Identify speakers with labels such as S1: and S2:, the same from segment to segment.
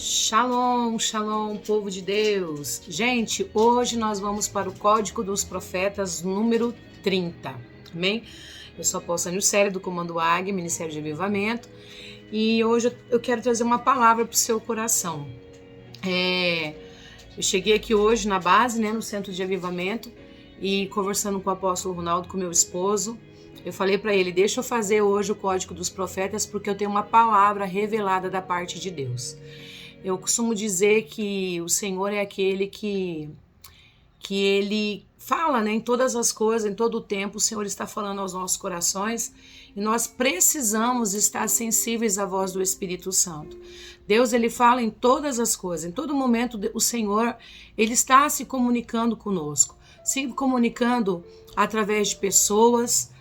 S1: Shalom, shalom, povo de Deus. Gente, hoje nós vamos para o Código dos Profetas número 30, amém? Eu sou a Apóstola Série do Comando Águia, Ministério de Avivamento, e hoje eu quero trazer uma palavra para o seu coração. Eu cheguei aqui hoje na base, no Centro de Avivamento, e conversando com o apóstolo Ronaldo, com meu esposo, eu falei para ele, deixa eu fazer hoje o Código dos Profetas, porque eu tenho uma palavra revelada da parte de Deus. Eu costumo dizer que o Senhor é aquele que Ele fala, em todas as coisas, em todo o tempo, o Senhor está falando aos nossos corações e nós precisamos estar sensíveis à voz do Espírito Santo. Deus, Ele fala em todas as coisas, em todo momento o Senhor, Ele está se comunicando conosco, se comunicando através de pessoas,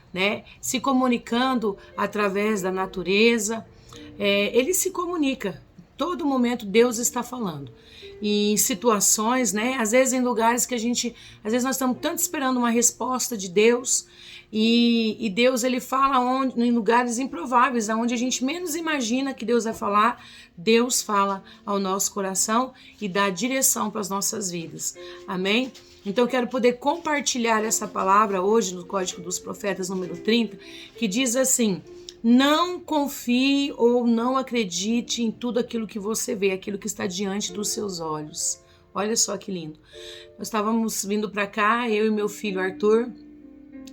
S1: se comunicando através da natureza, Ele se comunica. Todo momento Deus está falando. E em situações, às vezes em lugares que às vezes nós estamos tanto esperando uma resposta de Deus, e Deus, Ele fala em lugares improváveis, onde a gente menos imagina que Deus vai falar, Deus fala ao nosso coração e dá direção para as nossas vidas. Amém? Então eu quero poder compartilhar essa palavra hoje no Código dos Profetas número 30, que diz assim: não confie ou não acredite em tudo aquilo que você vê, aquilo que está diante dos seus olhos. Olha só que lindo. Nós estávamos vindo para cá, eu e meu filho Arthur,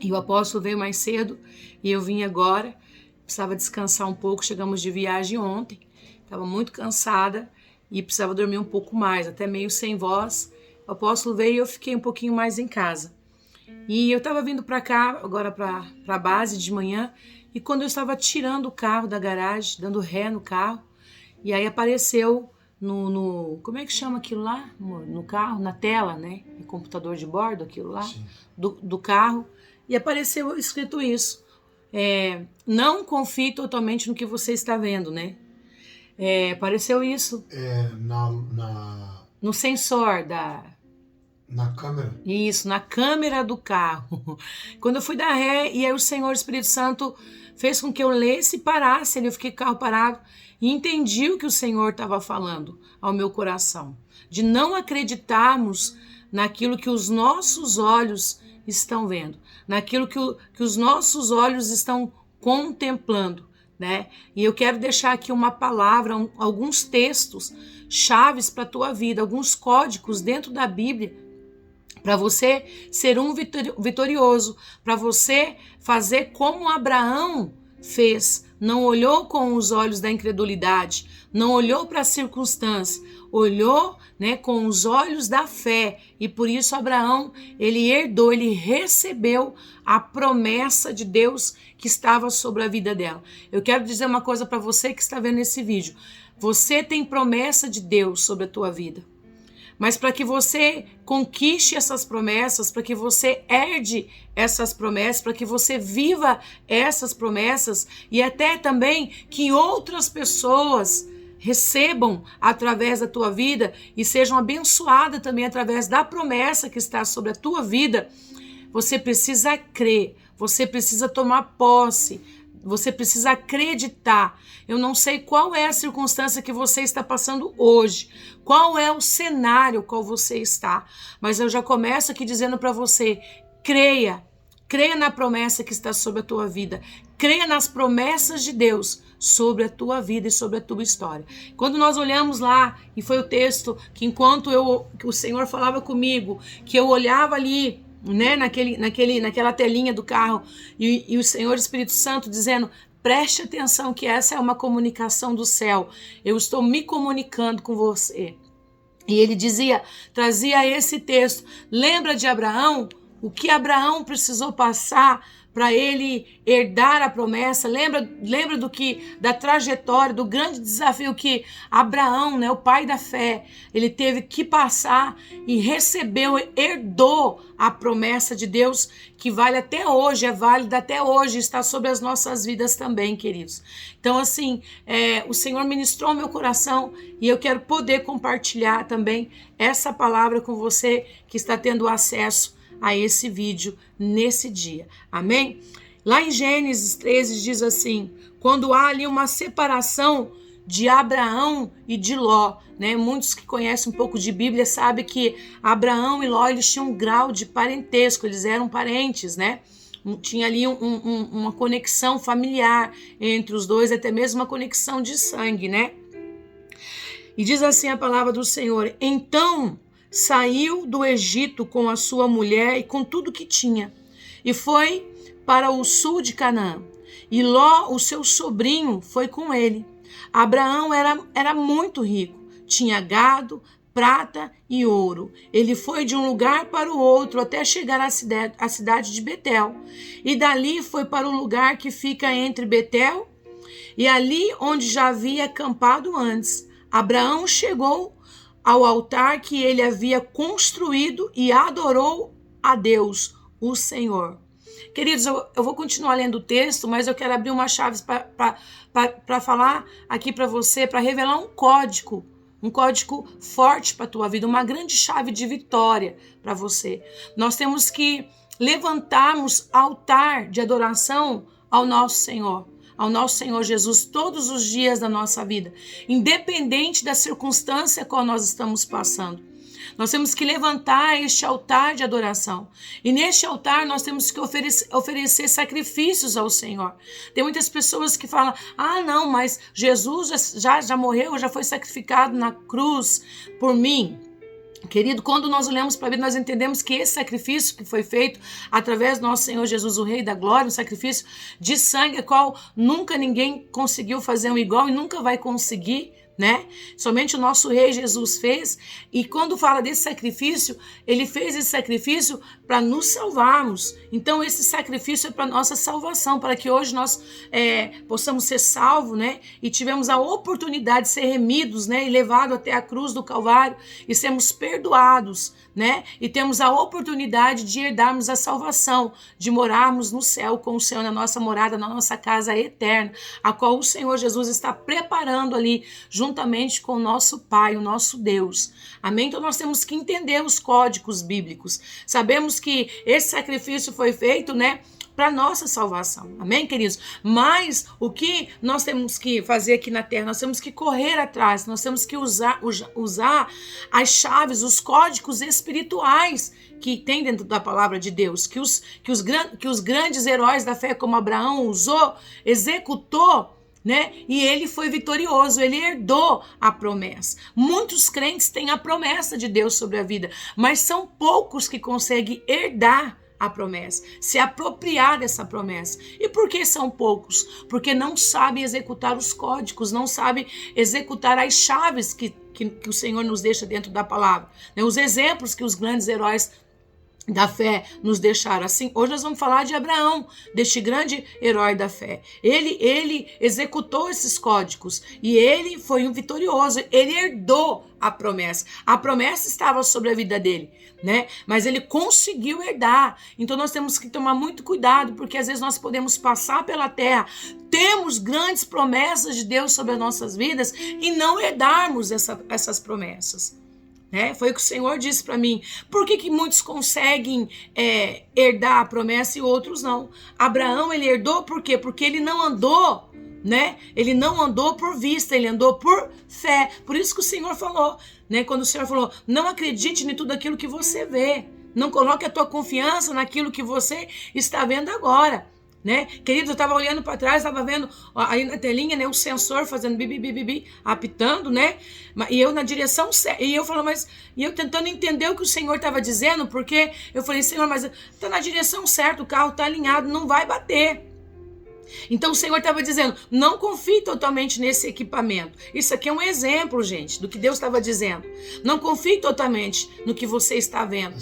S1: e o apóstolo veio mais cedo, e eu vim agora. Precisava descansar um pouco, chegamos de viagem ontem, estava muito cansada e precisava dormir um pouco mais, até meio sem voz. O apóstolo veio e eu fiquei um pouquinho mais em casa. E eu estava vindo para cá, agora para a base de manhã, e quando eu estava tirando o carro da garagem, dando ré no carro, e aí apareceu como é que chama aquilo lá? No carro, na tela, no computador de bordo, aquilo lá, do carro, e apareceu escrito isso. Não confie totalmente no que você está vendo, apareceu isso. No sensor
S2: Na câmera?
S1: Isso, na câmera do carro. Quando eu fui dar ré, e aí o Senhor, o Espírito Santo, fez com que eu lesse e parasse. Eu fiquei com o carro parado e entendi o que o Senhor estava falando ao meu coração. De não acreditarmos naquilo que os nossos olhos estão vendo, naquilo que os nossos olhos estão contemplando. E eu quero deixar aqui uma palavra, alguns textos chaves para a tua vida, alguns códigos dentro da Bíblia, para você ser um vitorioso, para você fazer como Abraão fez. Não olhou com os olhos da incredulidade, não olhou para a circunstância, olhou com os olhos da fé. E por isso Abraão, ele herdou, ele recebeu a promessa de Deus que estava sobre a vida dela. Eu quero dizer uma coisa para você que está vendo esse vídeo. Você tem promessa de Deus sobre a tua vida. Mas para que você conquiste essas promessas, para que você herde essas promessas, para que você viva essas promessas e até também que outras pessoas recebam através da tua vida e sejam abençoadas também através da promessa que está sobre a tua vida, você precisa crer, você precisa tomar posse, você precisa acreditar. Eu não sei qual é a circunstância que você está passando hoje, qual é o cenário qual você está, mas eu já começo aqui dizendo para você, creia na promessa que está sobre a tua vida, creia nas promessas de Deus sobre a tua vida e sobre a tua história. Quando nós olhamos lá, e foi o texto que enquanto o Senhor falava comigo, que eu olhava ali, naquela telinha do carro, e o Senhor Espírito Santo dizendo, preste atenção que essa é uma comunicação do céu, eu estou me comunicando com você. E ele trazia esse texto, lembra de Abraão? O que Abraão precisou passar para ele herdar a promessa? Lembra da trajetória, do grande desafio que Abraão, o pai da fé, ele teve que passar e recebeu, herdou a promessa de Deus que vale até hoje, é válida até hoje, está sobre as nossas vidas também, queridos. Então, assim, o Senhor ministrou meu coração e eu quero poder compartilhar também essa palavra com você que está tendo acesso a esse vídeo nesse dia, amém? Lá em Gênesis 13 diz assim, quando há ali uma separação de Abraão e de Ló, né? Muitos que conhecem um pouco de Bíblia sabem que Abraão e Ló, eles tinham um grau de parentesco, eles eram parentes, né? Tinha ali uma conexão familiar entre os dois, até mesmo uma conexão de sangue, né? E diz assim a palavra do Senhor: então saiu do Egito com a sua mulher e com tudo que tinha, e foi para o sul de Canaã. E Ló, o seu sobrinho, foi com ele. Abraão era muito rico, tinha gado, prata e ouro. Ele foi de um lugar para o outro até chegar à cidade de Betel. E dali foi para o lugar que fica entre Betel e ali onde já havia acampado antes. Abraão chegou ao altar que ele havia construído e adorou a Deus, o Senhor. Queridos, eu vou continuar lendo o texto, mas eu quero abrir uma chave para falar aqui para você, para revelar um código forte para a tua vida, uma grande chave de vitória para você. Nós temos que levantarmos altar de adoração ao nosso Senhor Jesus, todos os dias da nossa vida, independente da circunstância qual nós estamos passando. Nós temos que levantar este altar de adoração. E neste altar nós temos que oferecer sacrifícios ao Senhor. Tem muitas pessoas que falam: ah, não, mas Jesus já morreu, já foi sacrificado na cruz por mim. Querido, quando nós olhamos para a Bíblia, nós entendemos que esse sacrifício que foi feito através do nosso Senhor Jesus, o Rei da Glória, um sacrifício de sangue, qual nunca ninguém conseguiu fazer um igual e nunca vai conseguir, né? Somente o nosso Rei Jesus fez. E quando fala desse sacrifício, ele fez esse sacrifício para nos salvarmos. Então esse sacrifício é para nossa salvação, para que hoje nós possamos ser salvos, né? E tivemos a oportunidade de ser remidos, né? E levados até a cruz do Calvário e sermos perdoados, né? E temos a oportunidade de herdarmos a salvação, de morarmos no céu com o Senhor, na nossa morada, na nossa casa eterna, a qual o Senhor Jesus está preparando ali, juntamente com o nosso Pai, o nosso Deus. Amém? Então nós temos que entender os códigos bíblicos. Sabemos que esse sacrifício foi feito, né, para nossa salvação. Amém, queridos? Mas o que nós temos que fazer aqui na terra? Nós temos que correr atrás, nós temos que usar as chaves, os códigos espirituais que tem dentro da palavra de Deus, que os grandes heróis da fé, como Abraão usou, executou, né? E ele foi vitorioso, ele herdou a promessa. Muitos crentes têm a promessa de Deus sobre a vida, mas são poucos que conseguem herdar a promessa, se apropriar dessa promessa. E por que são poucos? Porque não sabem executar os códigos, não sabem executar as chaves que o Senhor nos deixa dentro da palavra, né? Os exemplos que os grandes heróis da fé nos deixaram. Assim, hoje nós vamos falar de Abraão, deste grande herói da fé. Ele executou esses códigos e ele foi um vitorioso, ele herdou a promessa. A promessa estava sobre a vida dele, né? Mas ele conseguiu herdar. Então nós temos que tomar muito cuidado, porque às vezes nós podemos passar pela terra, temos grandes promessas de Deus sobre as nossas vidas e não herdarmos essas promessas. Foi o que o Senhor disse para mim. Por que muitos conseguem herdar a promessa e outros não? Abraão, ele herdou por quê? Porque ele não andou, né? Ele não andou por vista, ele andou por fé. Por isso que o Senhor falou, né? Quando o Senhor falou: não acredite em tudo aquilo que você vê. Não coloque a tua confiança naquilo que você está vendo agora. Né? Querido, eu estava olhando para trás, estava vendo aí na telinha, né, o sensor fazendo bibi, apitando, né? E eu na direção certa, e eu falando, e eu tentando entender o que o Senhor estava dizendo, porque eu falei: Senhor, mas está na direção certa, o carro está alinhado, não vai bater. Então o Senhor estava dizendo: não confie totalmente nesse equipamento. Isso aqui é um exemplo, gente, do que Deus estava dizendo. Não confie totalmente no que você está vendo,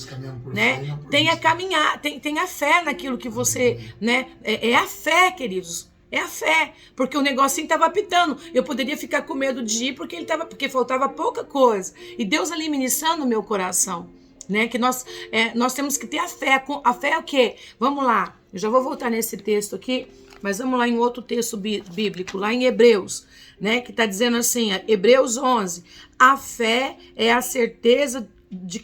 S1: né? Tenha fé naquilo que você, né? É a fé, queridos. É a fé, porque o negocinho estava apitando. Eu poderia ficar com medo de ir porque faltava pouca coisa. E Deus ali ministrando no meu coração, né? Que nós temos que ter a fé. A fé é o quê? Vamos lá. Eu já vou voltar nesse texto aqui. Mas vamos lá em outro texto bíblico, lá em Hebreus, né, que está dizendo assim, Hebreus 11, a fé é a certeza de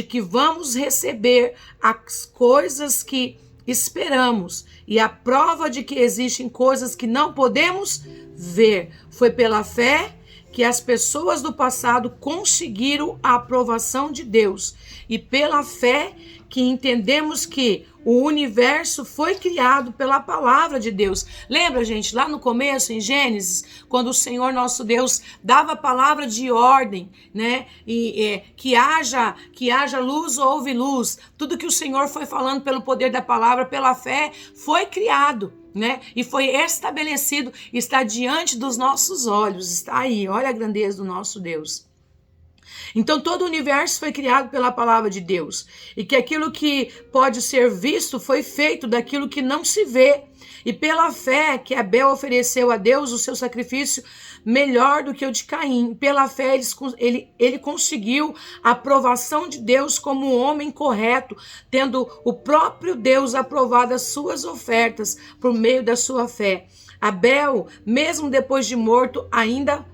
S1: que vamos receber as coisas que esperamos. E a prova de que existem coisas que não podemos ver. Foi pela fé que as pessoas do passado conseguiram a aprovação de Deus. E pela fé que entendemos que o universo foi criado pela palavra de Deus. Lembra, gente, lá no começo, em Gênesis, quando o Senhor nosso Deus dava a palavra de ordem, né? Que haja luz, houve luz. Tudo que o Senhor foi falando pelo poder da palavra, pela fé, foi criado, né? E foi estabelecido, está diante dos nossos olhos, está aí. Olha a grandeza do nosso Deus. Então todo o universo foi criado pela palavra de Deus, e que aquilo que pode ser visto foi feito daquilo que não se vê, e pela fé que Abel ofereceu a Deus o seu sacrifício melhor do que o de Caim. Pela fé ele conseguiu a aprovação de Deus como um homem correto, tendo o próprio Deus aprovado as suas ofertas por meio da sua fé. Abel, mesmo depois de morto, ainda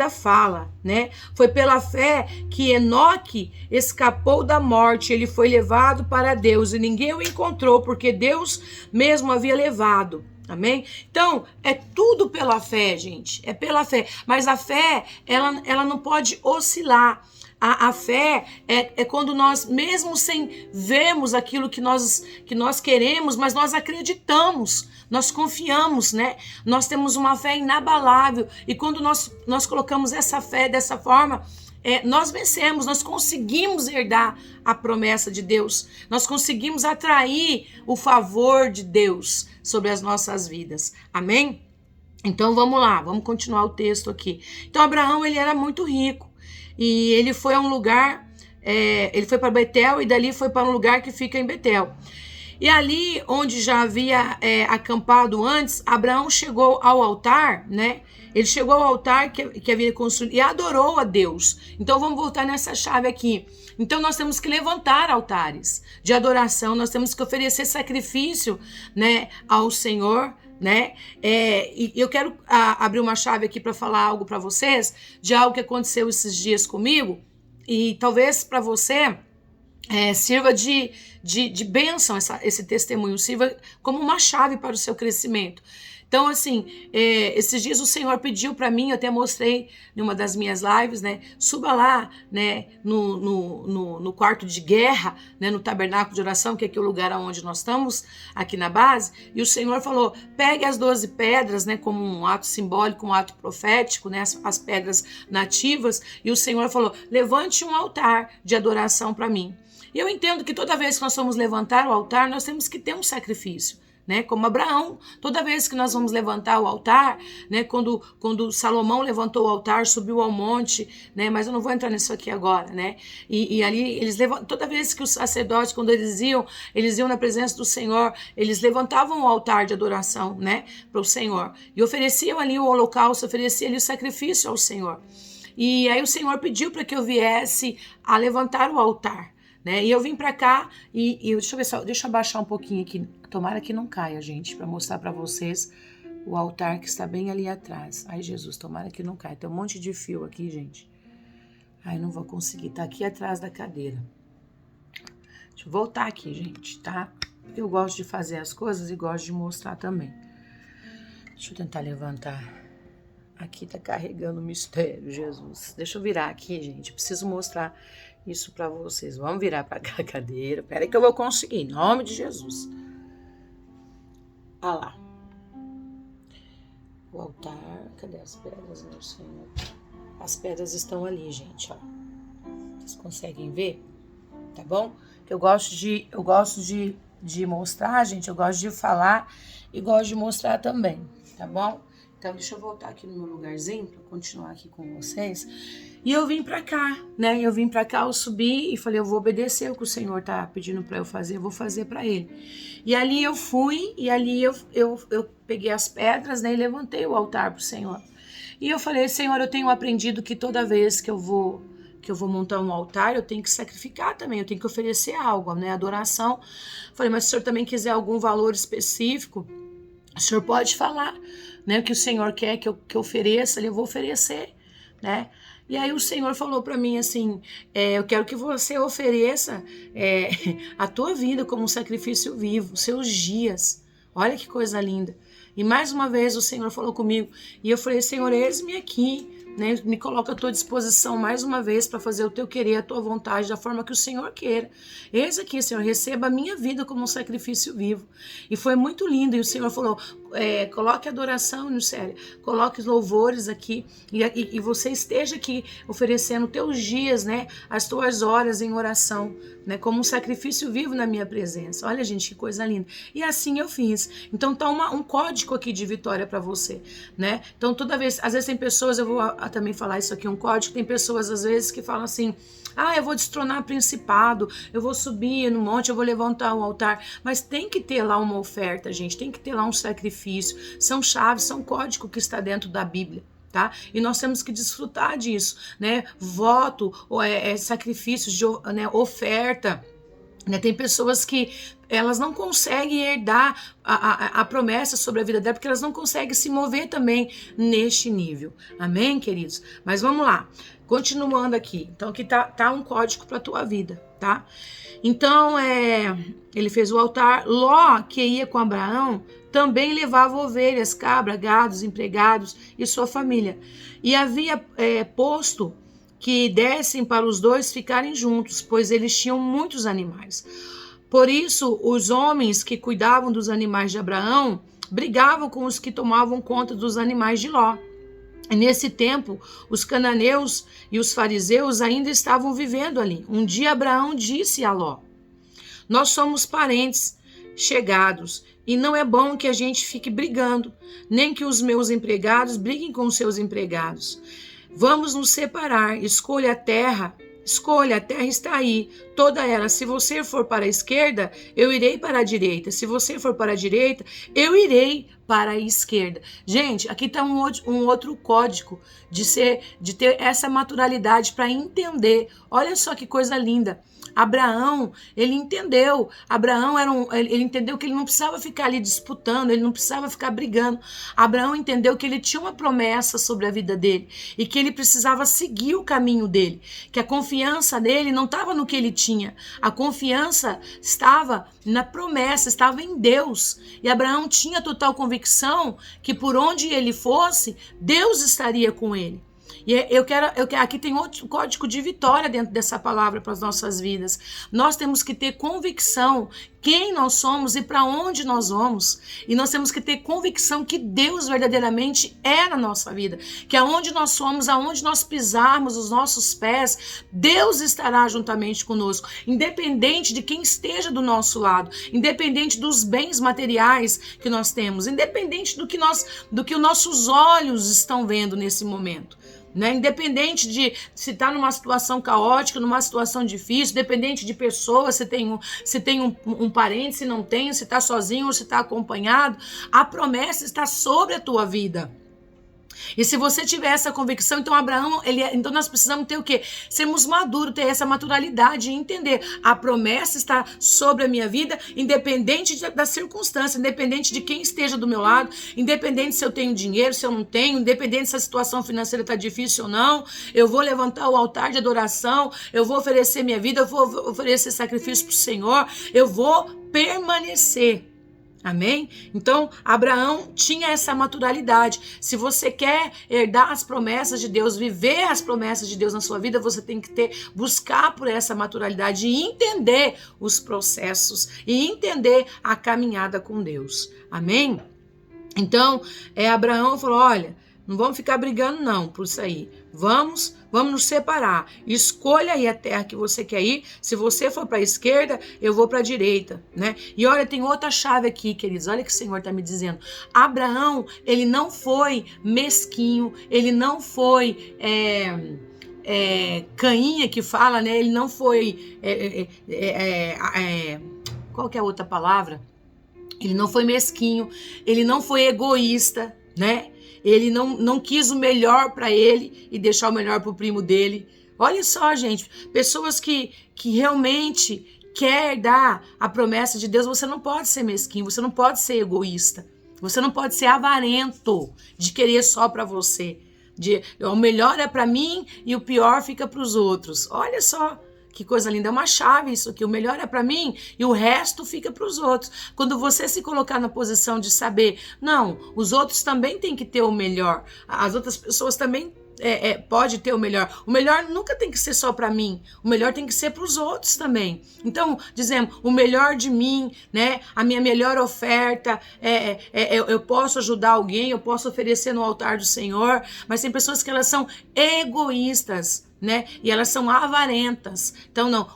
S1: fala, né? Foi pela fé que Enoque escapou da morte, ele foi levado para Deus e ninguém o encontrou, porque Deus mesmo havia levado. Amém? Então, é tudo pela fé, gente. É pela fé. Mas a fé, ela não pode oscilar. A fé é quando nós, mesmo sem vermos aquilo que nós queremos, mas nós acreditamos, nós confiamos, né? Nós temos uma fé inabalável. E quando nós colocamos essa fé dessa forma, nós vencemos, nós conseguimos herdar a promessa de Deus. Nós conseguimos atrair o favor de Deus sobre as nossas vidas. Amém? Então vamos lá, vamos continuar o texto aqui. Então Abraão, ele era muito rico. E ele foi a um lugar, ele foi para Betel e dali foi para um lugar que fica em Betel. E ali onde já havia acampado antes, Abraão chegou ao altar, né? Ele chegou ao altar que havia construído e adorou a Deus. Então vamos voltar nessa chave aqui. Então nós temos que levantar altares de adoração, nós temos que oferecer sacrifício, né, ao Senhor, né? E eu quero abrir uma chave aqui para falar algo para vocês, de algo que aconteceu esses dias comigo, e talvez para você sirva de bênção esse testemunho, sirva como uma chave para o seu crescimento. Então, assim, esses dias o Senhor pediu para mim, eu até mostrei em uma das minhas lives, né? Suba lá, né? No quarto de guerra, né? No tabernáculo de oração, que é aqui o lugar onde nós estamos, aqui na base. E o Senhor falou, pegue as 12 pedras, né? Como um ato simbólico, um ato profético, né? As pedras nativas. E o Senhor falou, levante um altar de adoração para mim. E eu entendo que toda vez que nós vamos levantar o altar, nós temos que ter um sacrifício. Né, como Abraão, toda vez que nós vamos levantar o altar, né, quando Salomão levantou o altar, subiu ao monte, né, mas eu não vou entrar nisso aqui agora, né, e ali eles levantam, toda vez que os sacerdotes, quando eles iam na presença do Senhor, eles levantavam o altar de adoração, né, para o Senhor, e ofereciam ali o holocausto, ofereciam ali o sacrifício ao Senhor, e aí o Senhor pediu para que eu viesse a levantar o altar, né? E eu vim pra cá e deixa eu ver só, deixa eu abaixar um pouquinho aqui, tomara que não caia, gente, pra mostrar pra vocês o altar que está bem ali atrás. Ai, Jesus, tomara que não caia, tem um monte de fio aqui, gente. Ai, não vou conseguir, tá aqui atrás da cadeira. Deixa eu voltar aqui, gente, tá? Porque eu gosto de fazer as coisas e gosto de mostrar também. Deixa eu tentar levantar. Aqui tá carregando o mistério, Jesus. Deixa eu virar aqui, gente, preciso mostrar isso para vocês. Vamos virar para cá a cadeira. Pera aí que eu vou conseguir, em nome de Jesus. Ah lá. O altar. Cadê as pedras, meu Senhor? As pedras estão ali, gente, ó. Vocês conseguem ver? Tá bom? Eu gosto de mostrar, gente. Eu gosto de falar e gosto de mostrar também, tá bom? Então, deixa eu voltar aqui no meu lugarzinho para continuar aqui com vocês. E eu vim para cá, né? Eu vim para cá, eu subi e falei, eu vou obedecer o que o Senhor tá pedindo para eu fazer, eu vou fazer para Ele. E ali eu fui, e ali eu peguei as pedras, né? E levantei o altar pro Senhor. E eu falei, Senhor, eu tenho aprendido que toda vez que eu vou montar um altar, eu tenho que sacrificar também, eu tenho que oferecer algo, né? Adoração. Falei, mas se o Senhor também quiser algum valor específico, o Senhor pode falar, né? O que o Senhor quer que eu ofereça, eu vou oferecer, né? E aí o Senhor falou para mim assim, eu quero que você ofereça a tua vida como um sacrifício vivo, seus dias. Olha que coisa linda. E mais uma vez o Senhor falou comigo, e eu falei, Senhor, eis-me aqui, né? Me coloca à tua disposição mais uma vez para fazer o teu querer, a tua vontade, da forma que o Senhor queira. Eis aqui, Senhor, receba a minha vida como um sacrifício vivo. E foi muito lindo, e o Senhor falou, coloque adoração no sério, coloque os louvores aqui, e você esteja aqui oferecendo teus dias, né, as tuas horas em oração, né, como um sacrifício vivo na minha presença. Olha, gente, que coisa linda. E assim eu fiz. Então tá um código aqui de vitória para você, né? Então toda vez, às vezes tem pessoas, eu vou também falar isso aqui, um código, tem pessoas às vezes que falam assim, eu vou destronar principado, eu vou subir no monte, eu vou levantar um altar, mas tem que ter lá uma oferta, gente, tem que ter lá um sacrifício, são chaves, são código que está dentro da Bíblia. Tá? E nós temos que desfrutar disso, né? Voto, sacrifícios, né? Oferta, né? Tem pessoas que elas não conseguem herdar a promessa sobre a vida dela, porque elas não conseguem se mover também neste nível. Amém, queridos? Mas vamos lá, continuando aqui. Então aqui tá um código para a tua vida, tá? Então, ele fez o altar. Ló, que ia com Abraão, também levava ovelhas, cabras, gados, empregados e sua família. E havia posto que dessem para os dois ficarem juntos, pois eles tinham muitos animais. Por isso, os homens que cuidavam dos animais de Abraão brigavam com os que tomavam conta dos animais de Ló. E nesse tempo, os cananeus e os fariseus ainda estavam vivendo ali. Um dia Abraão disse a Ló, nós somos parentes chegados e não é bom que a gente fique brigando, nem que os meus empregados briguem com os seus empregados. Vamos nos separar, escolha, a terra está aí, toda ela. Se você for para a esquerda, eu irei para a direita. Se você for para a direita, eu irei para a esquerda. Gente, aqui está um outro código de ter essa maturidade para entender. Olha só que coisa linda. Abraão, ele entendeu. Ele entendeu que ele não precisava ficar ali disputando, ele não precisava ficar brigando. Abraão entendeu que ele tinha uma promessa sobre a vida dele e que ele precisava seguir o caminho dele, que a confiança dele não estava no que ele tinha, a confiança estava na promessa, estava em Deus. E Abraão tinha total convicção que por onde ele fosse, Deus estaria com ele. E aqui tem outro código de vitória dentro dessa palavra para as nossas vidas. Nós temos que ter convicção quem nós somos e para onde nós vamos. E nós temos que ter convicção que Deus verdadeiramente é na nossa vida. Que aonde nós somos, aonde nós pisarmos os nossos pés, Deus estará juntamente conosco. Independente de quem esteja do nosso lado. Independente dos bens materiais que nós temos. Independente do que os nossos olhos estão vendo nesse momento. Né? Independente de se está numa situação caótica, numa situação difícil, independente de pessoas, se tem um parente, se não tem, se está sozinho ou se está acompanhado, a promessa está sobre a tua vida. E se você tiver essa convicção, então então nós precisamos ter o quê? Sermos maduros, ter essa maturidade e entender. A promessa está sobre a minha vida, independente da circunstância, independente de quem esteja do meu lado, independente se eu tenho dinheiro, se eu não tenho, independente se a situação financeira está difícil ou não, eu vou levantar o altar de adoração, eu vou oferecer minha vida, eu vou oferecer sacrifício para o Senhor, eu vou permanecer. Amém? Então, Abraão tinha essa maturidade. Se você quer herdar as promessas de Deus, viver as promessas de Deus na sua vida, você tem que buscar por essa maturidade e entender os processos e entender a caminhada com Deus. Amém? Então, Abraão falou, olha, não vamos ficar brigando não por isso aí. Vamos nos separar. Escolha aí a terra que você quer ir. Se você for para a esquerda, eu vou para a direita, né? E olha, tem outra chave aqui, queridos. Olha o que o Senhor está me dizendo. Abraão, ele não foi mesquinho, ele não foi cainha que fala, né? Ele não foi qual que é a outra palavra? Ele não foi mesquinho, ele não foi egoísta, né? Ele não quis o melhor para ele e deixar o melhor para o primo dele. Olha só, gente, pessoas que realmente querem dar a promessa de Deus, você não pode ser mesquinho, você não pode ser egoísta, você não pode ser avarento de querer só para você. O melhor é para mim e o pior fica para os outros. Olha só. Que coisa linda, é uma chave isso aqui. O melhor é para mim e o resto fica para os outros. Quando você se colocar na posição de saber, não, os outros também têm que ter o melhor. As outras pessoas também pode ter o melhor. O melhor nunca tem que ser só para mim. O melhor tem que ser para os outros também. Então, dizemos, o melhor de mim, né? A minha melhor oferta, eu posso ajudar alguém, eu posso oferecer no altar do Senhor, mas tem pessoas que elas são egoístas, né? E elas são avarentas. Então, não,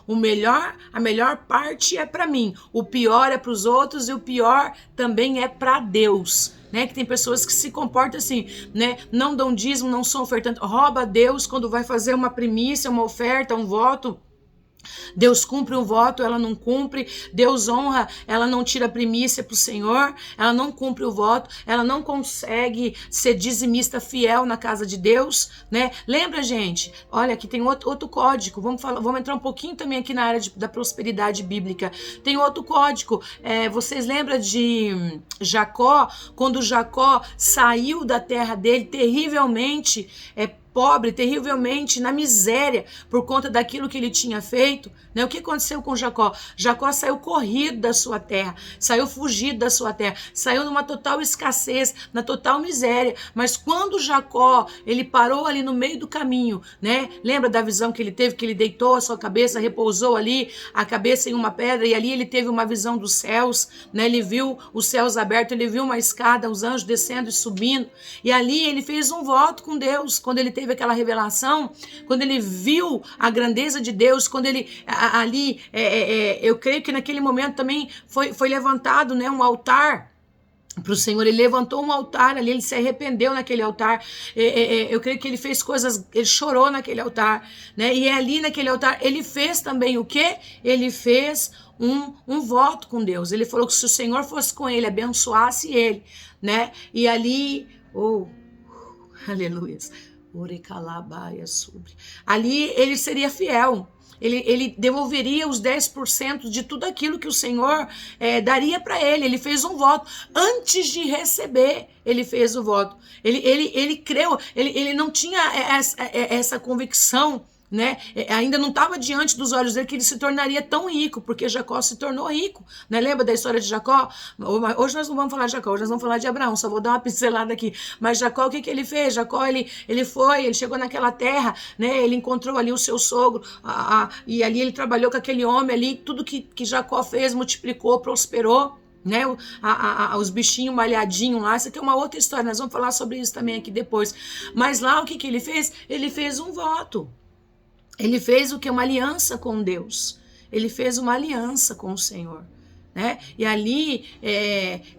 S1: a melhor parte é para mim, o pior é para os outros e o pior também é para Deus, né? Que tem pessoas que se comportam assim, né? Não dão dízimo, não são ofertantes, rouba a Deus quando vai fazer uma primícia, uma oferta, um voto. Deus cumpre um voto, ela não cumpre. Deus honra, ela não tira a primícia para o Senhor. Ela não cumpre o voto. Ela não consegue ser dizimista fiel na casa de Deus, né? Lembra, gente? Olha, aqui tem outro código. Vamos entrar um pouquinho também aqui na área da prosperidade bíblica. Tem outro código. Vocês lembram de Jacó? Quando Jacó saiu da terra dele terrivelmente pobre, terrivelmente, na miséria, por conta daquilo que ele tinha feito, né? O que aconteceu com Jacó? Jacó saiu corrido da sua terra, saiu fugido da sua terra, saiu numa total escassez, na total miséria, mas quando Jacó, ele parou ali no meio do caminho, né? Lembra da visão que ele teve, que ele deitou a sua cabeça, repousou ali, a cabeça em uma pedra, e ali ele teve uma visão dos céus, né? Ele viu os céus abertos, ele viu uma escada, os anjos descendo e subindo, e ali ele fez um voto com Deus, quando ele teve aquela revelação, quando ele viu a grandeza de Deus, quando ele ali, eu creio que naquele momento também foi levantado, né, um altar para o Senhor. Ele levantou um altar ali, ele se arrependeu naquele altar, eu creio que ele fez coisas, ele chorou naquele altar, né? E ali naquele altar ele fez também o quê? Ele fez um voto com Deus. Ele falou que se o Senhor fosse com ele, abençoasse ele, né? E ali, aleluia, ali ele seria fiel. Ele devolveria os 10% de tudo aquilo que o Senhor daria para ele. Ele fez um voto. Antes de receber, ele fez o voto. Ele creu, ele não tinha essa convicção, né? Ainda não estava diante dos olhos dele que ele se tornaria tão rico, porque Jacó se tornou rico, né? Lembra da história de Jacó? Hoje nós não vamos falar de Jacó, hoje nós vamos falar de Abraão, só vou dar uma pincelada aqui. Mas Jacó, o que ele fez? Jacó, ele chegou naquela terra, né? Ele encontrou ali o seu sogro, e ali ele trabalhou com aquele homem ali, tudo que Jacó fez, multiplicou, prosperou, né? Os bichinhos malhadinhos lá, isso aqui é uma outra história, nós vamos falar sobre isso também aqui depois. Mas lá o que ele fez? Ele fez um voto. Ele fez o que? Uma aliança com Deus. Ele fez uma aliança com o Senhor, né? E ali,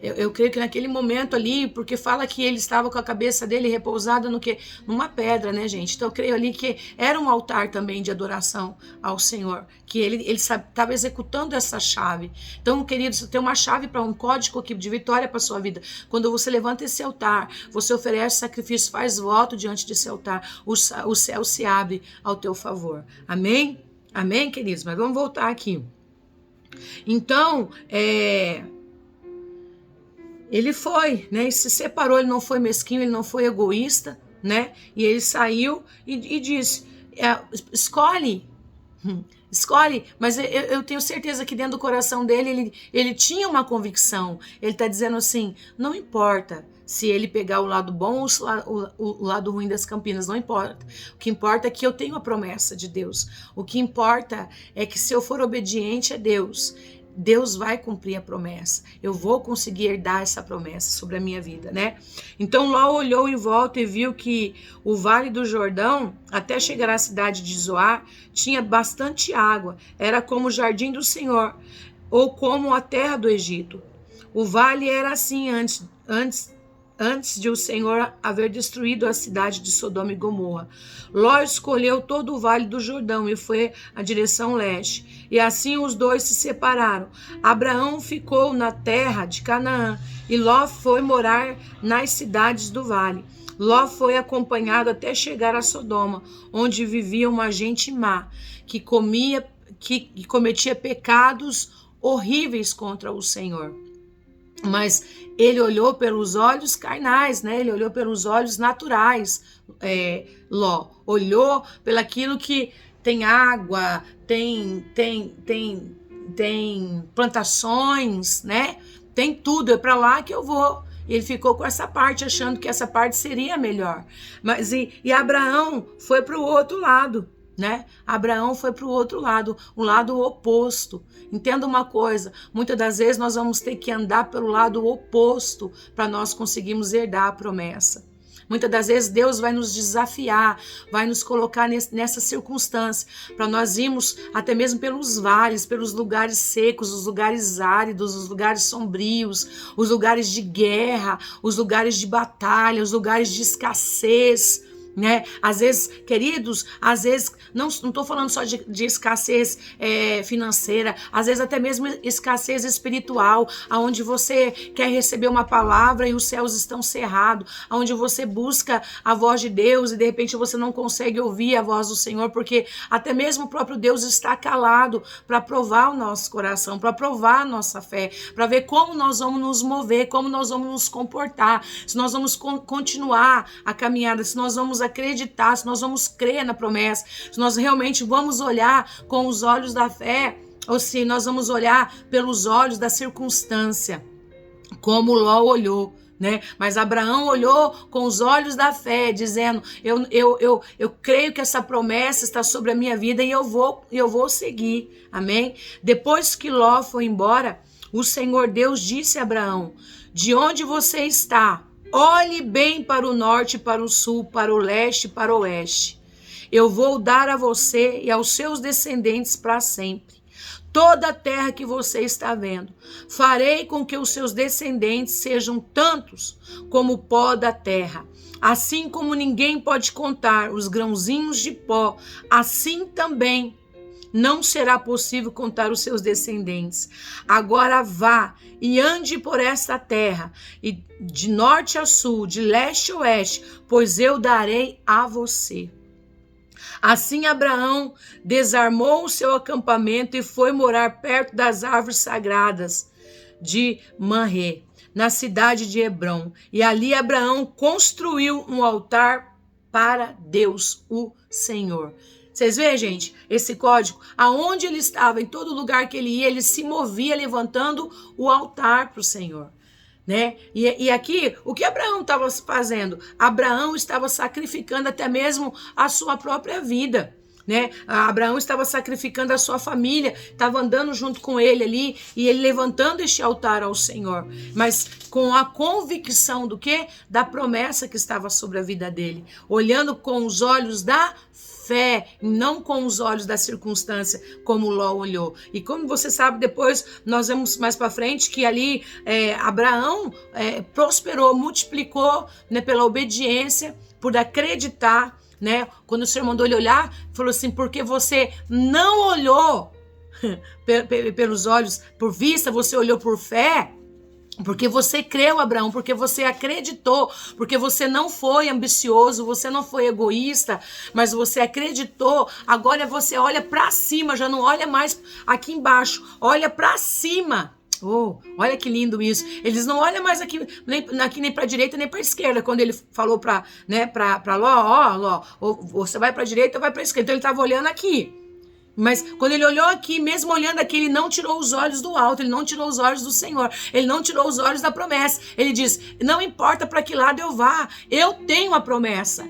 S1: eu creio que naquele momento ali, porque fala que ele estava com a cabeça dele repousada no quê? Numa pedra, né, gente? Então eu creio ali que era um altar também de adoração ao Senhor, que ele estava executando essa chave. Então, queridos, você tem uma chave para um código aqui de vitória para sua vida. Quando você levanta esse altar, você oferece sacrifício, faz voto diante desse altar, o céu se abre ao teu favor. Amém? Amém, queridos? Mas vamos voltar aqui. Então, ele foi, né? E se separou, ele não foi mesquinho, ele não foi egoísta, né? E ele saiu e disse: escolhe, mas eu tenho certeza que dentro do coração dele, ele tinha uma convicção. Ele está dizendo assim: não importa se ele pegar o lado bom ou o lado ruim das Campinas, não importa. O que importa é que eu tenho a promessa de Deus. O que importa é que se eu for obediente a Deus, Deus vai cumprir a promessa. Eu vou conseguir herdar essa promessa sobre a minha vida, né? Então Ló olhou em volta e viu que o Vale do Jordão, até chegar à cidade de Zoar, tinha bastante água. Era como o jardim do Senhor, ou como a terra do Egito. O vale era assim antes de o Senhor haver destruído a cidade de Sodoma e Gomorra. Ló escolheu todo o Vale do Jordão e foi à direção leste. E assim os dois se separaram. Abraão ficou na terra de Canaã e Ló foi morar nas cidades do vale. Ló foi acompanhado até chegar a Sodoma, onde vivia uma gente má, que cometia pecados horríveis contra o Senhor. Mas ele olhou pelos olhos carnais, né? Ele olhou pelos olhos naturais. Ló olhou pelaquilo que tem água, tem plantações, né? Tem tudo, é para lá que eu vou. E ele ficou com essa parte, achando que essa parte seria melhor. Mas e Abraão foi para o outro lado, né? Abraão foi para o outro lado, o lado oposto. Entenda uma coisa, muitas das vezes nós vamos ter que andar pelo lado oposto para nós conseguirmos herdar a promessa. Muitas das vezes Deus vai nos desafiar, vai nos colocar nessa circunstância, para nós irmos até mesmo pelos vales, pelos lugares secos, os lugares áridos, os lugares sombrios, os lugares de guerra, os lugares de batalha, os lugares de escassez, né? Às vezes, queridos, às vezes, não estou falando só de escassez financeira, às vezes até mesmo escassez espiritual, aonde você quer receber uma palavra e os céus estão cerrados, aonde você busca a voz de Deus e de repente você não consegue ouvir a voz do Senhor, porque até mesmo o próprio Deus está calado para provar o nosso coração, para provar a nossa fé, para ver como nós vamos nos mover, como nós vamos nos comportar, se nós vamos continuar a caminhada, se nós vamos acreditar, se nós vamos crer na promessa, se nós realmente vamos olhar com os olhos da fé, ou se nós vamos olhar pelos olhos da circunstância, como Ló olhou, né? Mas Abraão olhou com os olhos da fé, dizendo, eu creio que essa promessa está sobre a minha vida e eu vou seguir, amém? Depois que Ló foi embora, o Senhor Deus disse a Abraão, de onde você está? Olhe bem para o norte, para o sul, para o leste e para o oeste. Eu vou dar a você e aos seus descendentes para sempre toda a terra que você está vendo. Farei com que os seus descendentes sejam tantos como o pó da terra. Assim como ninguém pode contar os grãozinhos de pó, assim também não será possível contar os seus descendentes. Agora vá e ande por esta terra, e de norte a sul, de leste a oeste, pois eu darei a você. Assim Abraão desarmou o seu acampamento e foi morar perto das árvores sagradas de Mamré, na cidade de Hebrom. E ali Abraão construiu um altar para Deus, o Senhor. Vocês veem, gente, esse código? Aonde ele estava, em todo lugar que ele ia, ele se movia levantando o altar para o Senhor, né? E aqui, o que Abraão estava fazendo? Abraão estava sacrificando até mesmo a sua própria vida, né? Abraão estava sacrificando a sua família, estava andando junto com ele ali, e ele levantando este altar ao Senhor, mas com a convicção do quê? Da promessa que estava sobre a vida dele, olhando com os olhos da fé, não com os olhos da circunstância, como Ló olhou. E como você sabe, depois nós vemos mais para frente que ali Abraão prosperou, multiplicou, né, pela obediência, por acreditar, né? Quando o Senhor mandou ele olhar, falou assim, porque você não olhou pelos olhos, por vista, você olhou por fé. Porque você creu, Abraão, porque você acreditou, porque você não foi ambicioso, você não foi egoísta, mas você acreditou. Agora você olha para cima, já não olha mais aqui embaixo, olha para cima. Oh, olha que lindo isso. Eles não olham mais aqui nem para a direita nem para a esquerda. Quando ele falou para Ló, Ló, ou você vai para a direita ou vai para a esquerda. Então ele estava olhando aqui. Mas quando ele olhou aqui, mesmo olhando aqui, ele não tirou os olhos do alto, ele não tirou os olhos do Senhor, ele não tirou os olhos da promessa. Ele diz, não importa para que lado eu vá, eu tenho a promessa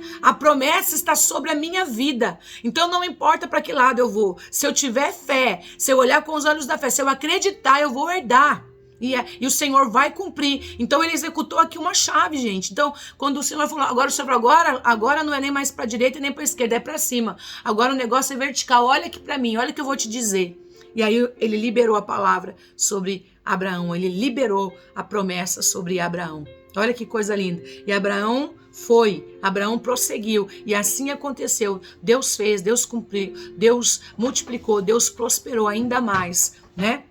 S1: está sobre a minha vida. Então não importa para que lado eu vou, se eu tiver fé, se eu olhar com os olhos da fé, se eu acreditar, eu vou herdar. E o Senhor vai cumprir. Então ele executou aqui uma chave, gente. Então quando o Senhor falou, agora não é nem mais para a direita nem para a esquerda, é para cima. Agora o negócio é vertical, olha aqui para mim, olha o que eu vou te dizer. E aí ele liberou a palavra sobre Abraão, ele liberou a promessa sobre Abraão. Olha que coisa linda. E Abraão prosseguiu, e assim aconteceu. Deus fez, Deus cumpriu, Deus multiplicou, Deus prosperou ainda mais, né?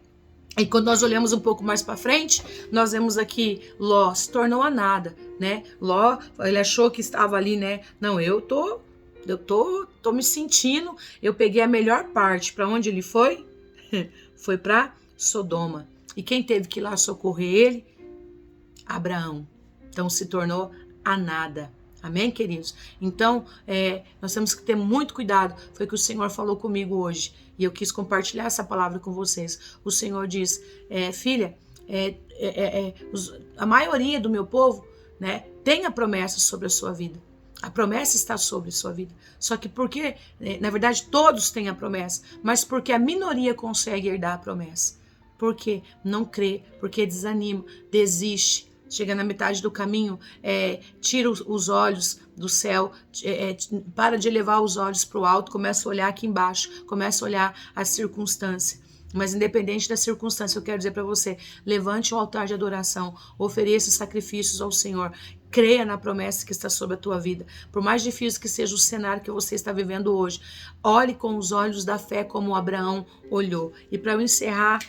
S1: E quando nós olhamos um pouco mais para frente, nós vemos aqui Ló se tornou a nada, né? Ló, ele achou que estava ali, né? Não, eu tô me sentindo, eu peguei a melhor parte. Para onde ele foi? Foi para Sodoma. E quem teve que ir lá socorrer ele? Abraão. Então se tornou a nada. Amém, queridos? Então, nós temos que ter muito cuidado. Foi o que o Senhor falou comigo hoje. E eu quis compartilhar essa palavra com vocês. O Senhor diz, filha, a maioria do meu povo, né, tem a promessa sobre a sua vida. A promessa está sobre a sua vida. Só que porque, na verdade, todos têm a promessa. Mas porque a minoria consegue herdar a promessa. Porque não crê, porque desanima, desiste. Chega na metade do caminho, tira os olhos do céu, para de elevar os olhos para o alto, começa a olhar aqui embaixo, começa a olhar a circunstância. Mas independente da circunstância, eu quero dizer para você, levante um altar de adoração, ofereça sacrifícios ao Senhor, creia na promessa que está sobre a tua vida. Por mais difícil que seja o cenário que você está vivendo hoje, olhe com os olhos da fé como Abraão olhou. E para eu encerrar,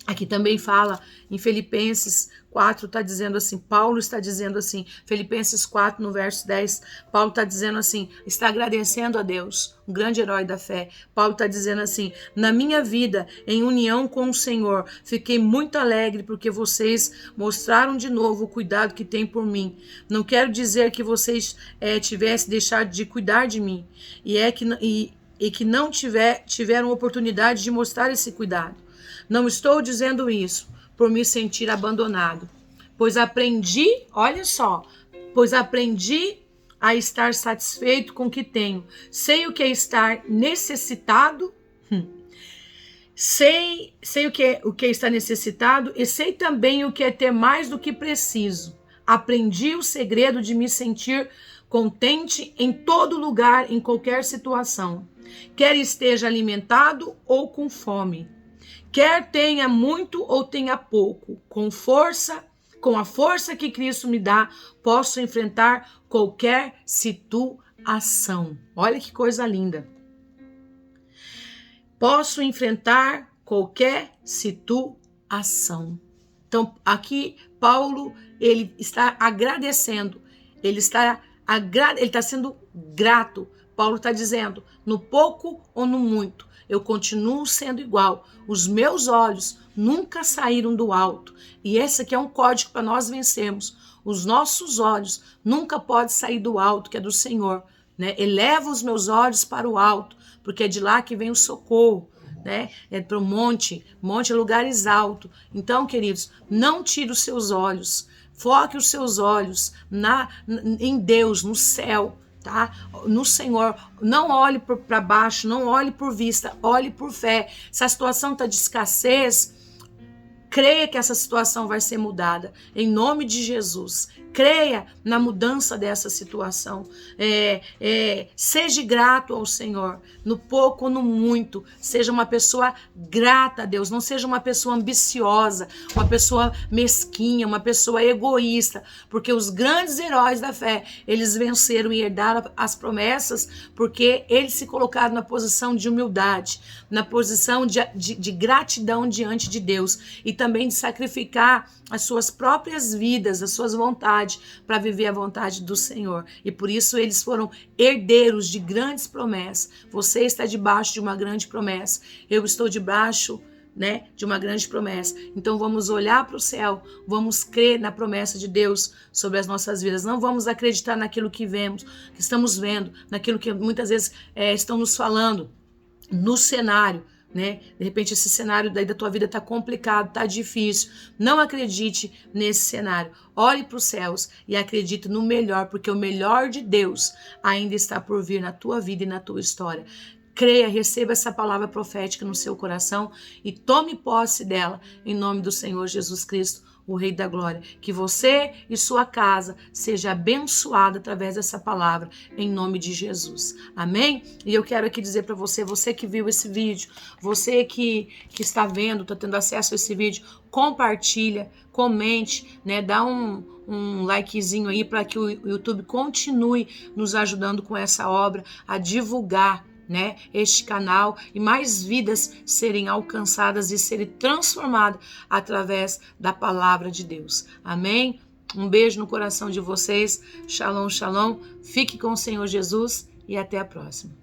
S1: aqui também fala em Filipenses 4, está dizendo assim, Paulo está dizendo assim, Filipenses 4, no verso 10, Paulo está dizendo assim, está agradecendo a Deus, um grande herói da fé. Paulo está dizendo assim, na minha vida, em união com o Senhor, fiquei muito alegre porque vocês mostraram de novo o cuidado que tem por mim. Não quero dizer que vocês tivessem deixado de cuidar de mim, e que não tiveram oportunidade de mostrar esse cuidado. Não estou dizendo isso por me sentir abandonado, pois aprendi a estar satisfeito com o que tenho. Sei o que é estar necessitado, sei o que é estar necessitado e sei também o que é ter mais do que preciso. Aprendi o segredo de me sentir contente em todo lugar, em qualquer situação, quer esteja alimentado ou com fome. Quer tenha muito ou tenha pouco, com a força que Cristo me dá, posso enfrentar qualquer situação. Olha que coisa linda. Posso enfrentar qualquer situação. Então, aqui, Paulo, ele está agradecendo, ele está sendo grato. Paulo está dizendo, no pouco ou no muito, eu continuo sendo igual. Os meus olhos nunca saíram do alto. E esse aqui é um código para nós vencermos. Os nossos olhos nunca podem sair do alto, que é do Senhor. Né? Eleva os meus olhos para o alto, porque é de lá que vem o socorro. Né? É para o monte é lugares altos. Então, queridos, não tire os seus olhos. Foque os seus olhos em Deus, no céu. Tá? No Senhor, não olhe para baixo, não olhe por vista, olhe por fé. Se a situação está de escassez, creia que essa situação vai ser mudada, em nome de Jesus. Creia na mudança dessa situação. Seja grato ao Senhor, no pouco ou no muito. Seja uma pessoa grata a Deus, não seja uma pessoa ambiciosa, uma pessoa mesquinha, uma pessoa egoísta, porque os grandes heróis da fé, eles venceram e herdaram as promessas, porque eles se colocaram na posição de humildade, na posição de gratidão diante de Deus, e também de sacrificar as suas próprias vidas, as suas vontades, para viver a vontade do Senhor. E por isso eles foram herdeiros de grandes promessas. Você está debaixo de uma grande promessa. Eu estou debaixo, né, de uma grande promessa. Então vamos olhar para o céu, vamos crer na promessa de Deus sobre as nossas vidas. Não vamos acreditar naquilo que vemos, que estamos vendo, naquilo que muitas vezes estão nos falando no cenário. Né? De repente esse cenário daí da tua vida está complicado, está difícil. Não acredite nesse cenário. Olhe para os céus e acredite no melhor, porque o melhor de Deus ainda está por vir na tua vida e na tua história. Creia, receba essa palavra profética no seu coração e tome posse dela em nome do Senhor Jesus Cristo, o Rei da Glória. Que você e sua casa seja abençoada através dessa palavra, em nome de Jesus. Amém? E eu quero aqui dizer para você, você que viu esse vídeo, você que está vendo, está tendo acesso a esse vídeo, compartilha, comente, né? Dá um likezinho aí para que o YouTube continue nos ajudando com essa obra, a divulgar, né, este canal e mais vidas serem alcançadas e serem transformadas através da palavra de Deus. Amém? Um beijo no coração de vocês. Shalom, shalom. Fique com o Senhor Jesus e até a próxima.